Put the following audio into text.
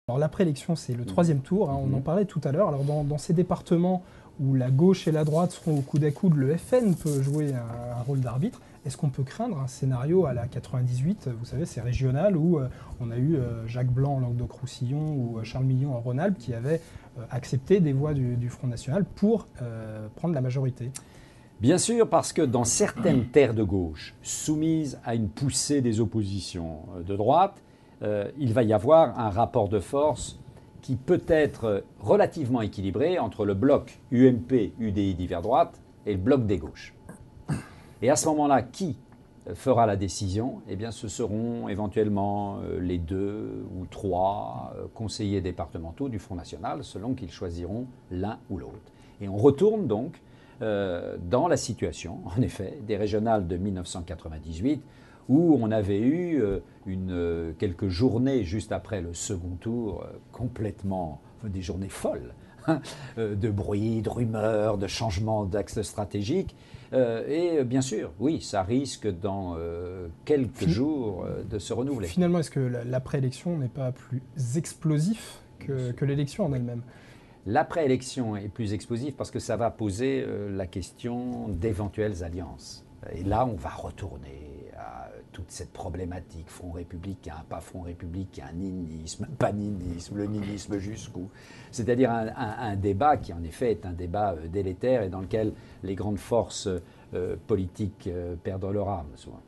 Alors la préélection, c'est le troisième tour, on en parlait tout à l'heure. Alors dans ces départements où la gauche et la droite seront au coude à coude, le FN peut jouer un rôle d'arbitre. Est-ce qu'on peut craindre un scénario à la 98, vous savez, c'est régional, où on a eu Jacques Blanc en Languedoc-Roussillon ou Charles Millon en Rhône-Alpes qui avaient accepté des voix du Front National pour prendre la majorité? Bien sûr, parce que dans certaines terres de gauche, soumises à une poussée des oppositions de droite, il va y avoir un rapport de force qui peut être relativement équilibré entre le bloc UMP, UDI divers droite et le bloc des gauches. Et à ce moment-là, qui fera la décision? Eh bien, ce seront éventuellement les 2 ou 3 conseillers départementaux du Front National, selon qu'ils choisiront l'un ou l'autre. Et on retourne donc dans la situation, en effet, des régionales de 1998, où on avait eu quelques journées juste après le second tour, complètement, des journées folles, de bruit, de rumeurs, de changements d'axe stratégique. Et bien sûr, oui, ça risque dans quelques jours de se renouveler. Finalement, est-ce que l'après-élection n'est pas plus explosif que l'élection en elle-même? L'après-élection est plus explosif parce que ça va poser la question d'éventuelles alliances. Et là, on va retourner à toute cette problématique, front républicain, pas front républicain, ninisme, pas ninisme, le ninisme jusqu'où. C'est-à-dire un débat qui, en effet, est un débat délétère et dans lequel les grandes forces politiques perdent leur âme, souvent.